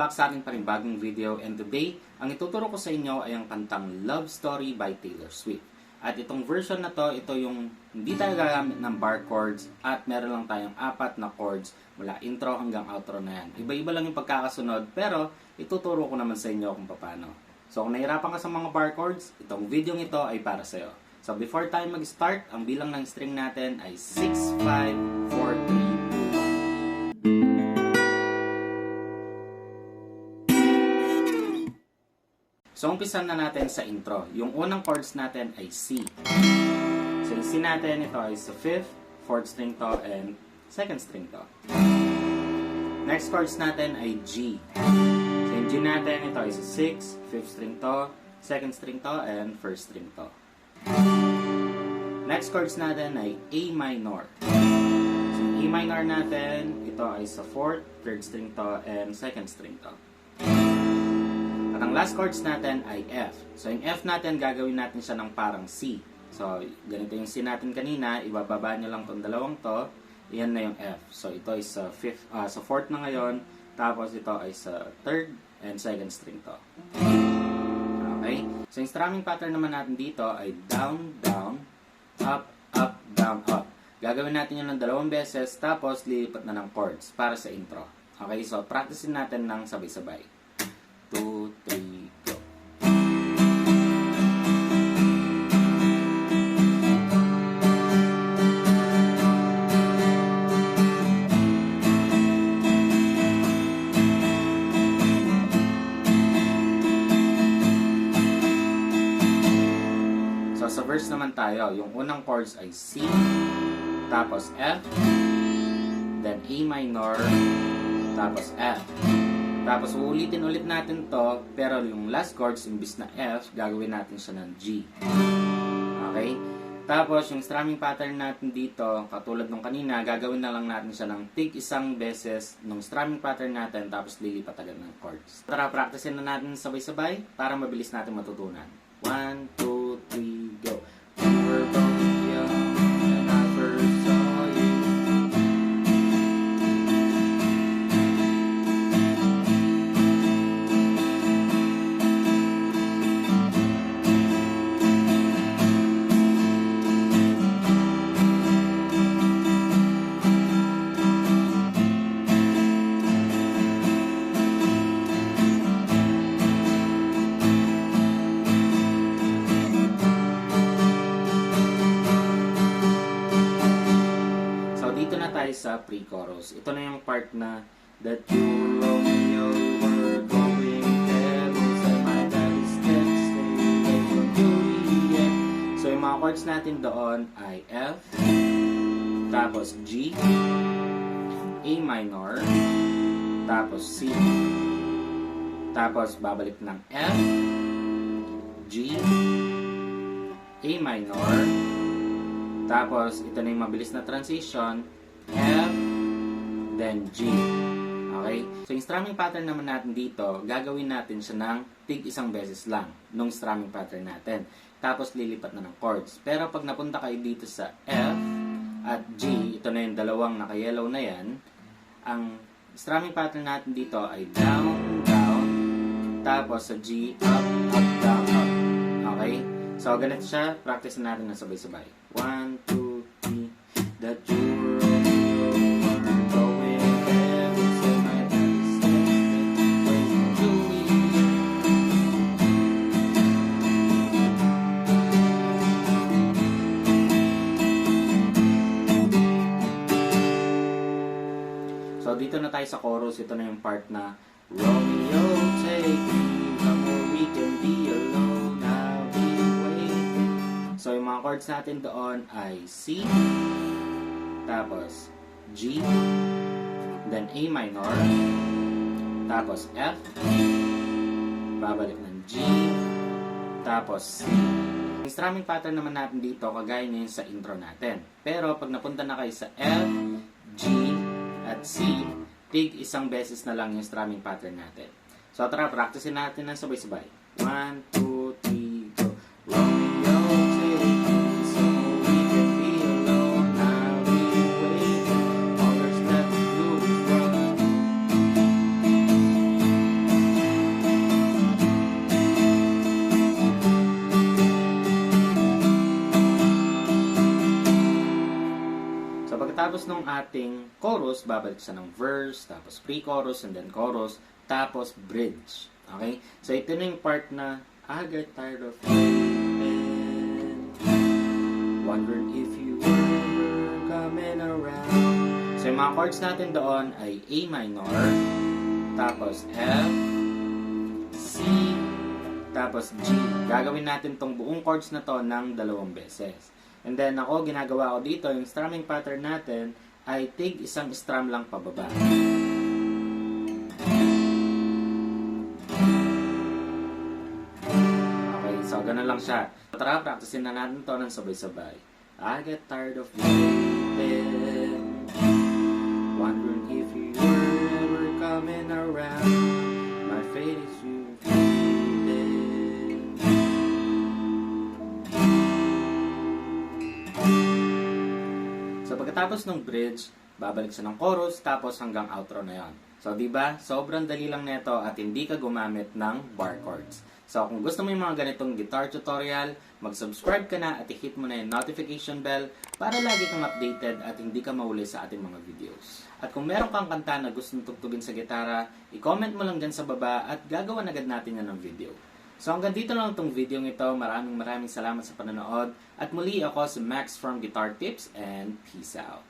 back sa ating panibagong video, and today, ang ituturo ko sa inyo ay ang kantang Love Story by Taylor Swift. At itong version na to, ito yung hindi tayo gagamit ng bar chords at meron lang tayong 4 na chords mula intro hanggang outro na yan. Iba-iba lang yung pagkakasunod, pero ituturo ko naman sa inyo kung paano. So kung nahirapan ka sa mga bar chords, itong video ito ay para sa'yo. So before tayo mag-start, ang bilang ng string natin ay 6, 5, 4, 3, 2, 1. So, umpisan na natin sa intro. Yung unang chords natin ay C. So, yung C natin, ito ay sa 5th, 4th string to, and 2nd string to. Next chords natin ay G. So, yung G natin, ito ay sa 6th, 5th string to, 2nd string to, and 1st string to. Next chords natin ay A minor. So, yung A minor natin, ito ay sa 4th, 3rd string to, and 2nd string to. Ang last chords natin ay F. So, yung F natin, gagawin natin siya ng parang C. So, ganito yung C natin kanina. Ibababa nyo lang itong dalawang to. Iyan na yung F. So, ito ay sa 4th na ngayon. Tapos, ito ay sa 3rd and 2nd string to. Okay? So, yung strumming pattern naman natin dito ay down, down, up, up, down, up. Gagawin natin yun ng 2 beses. Tapos, lilipat na ng chords para sa intro. Okay? So, practicein natin ng sabay-sabay. 2, 3, go. So, sa verse naman tayo, yung unang chords ay C, tapos F, then A minor, tapos F. Tapos, uulitin ulit natin to, pero yung last chords, imbis na F, gagawin natin siya ng G. Okay? Tapos, yung strumming pattern natin dito, katulad nung kanina, gagawin na lang natin siya ng tig isang beses nung strumming pattern natin, tapos lilipat agad ng chords. Tara, practicein na natin sabay-sabay para mabilis natin matutunan. 1, 2, 3, go! We're both young and I first saw you. Sa pre-chorus. Ito na yung part na that you Romeo were going devils and my daddy's dead stay for Juliet. So yung mga chords natin doon ay F, tapos G, A minor, tapos C, tapos babalik ng F, G, A minor, tapos ito na yung mabilis na transition, F, then G. Okay? So, yung strumming pattern naman natin dito, gagawin natin siya ng tig isang beses lang nung strumming pattern natin. Tapos, lilipat na ng chords. Pero, pag napunta kayo dito sa F at G, ito na yung dalawang naka-yellow na yan, ang strumming pattern natin dito ay down, down, tapos sa G, up, up, down, up. Okay? So, ganito siya. Practice natin na sabay-sabay. 1, 2, 3, that you dito na tayo sa chorus. Ito na yung part na Romeo, take me somewhere we can be alone. I'll be waiting. So, yung mga chords natin doon ay C, tapos G, then A minor, tapos F, babalik ng G, tapos C. Yung strumming pattern naman natin dito, kagaya na yun sa intro natin. Pero, pag napunta na kayo sa F, G, at C, tig isang beses na lang yung strumming pattern natin. So, tara, practicein natin ng sabay-sabay. 1, 2, 3, go. Romeo, take me so we can be alone. I'll be waiting. All there's left to do is run. pagkatapos ng ating chorus, babalik siya ng verse, tapos pre-chorus, and then chorus, tapos bridge. Okay? So, ito na yung part na I get tired of waiting, wondering if you were coming around. So, yung mga chords natin doon ay A minor, tapos F, C, tapos G. Gagawin natin tong buong chords na to ng 2 beses. And then ako, ginagawa ko dito, yung strumming pattern natin ay tig isang strum lang pababa. Okay, so ganun lang siya. Tara, practicein na natin to ng sabay-sabay. I get tired of waiting, wondering if you were ever coming around. My fate is you fading. So pagkatapos ng bridge, babalik siya ng chorus, tapos hanggang outro na yon. So diba, sobrang dali lang nito at hindi ka gumamit ng bar chords. So kung gusto mo yung mga ganitong guitar tutorial, mag-subscribe ka na at i-hit mo na yung notification bell para lagi kang updated at hindi ka mahuli sa ating mga videos. At kung meron kang kanta na gusto mong tugtugin sa gitara, i-comment mo lang dyan sa baba at gagawan agad natin yan ng video. So hanggang dito lang itong video ito. Maraming salamat sa panonood. At muli ako si Max from Guitar Tips and peace out.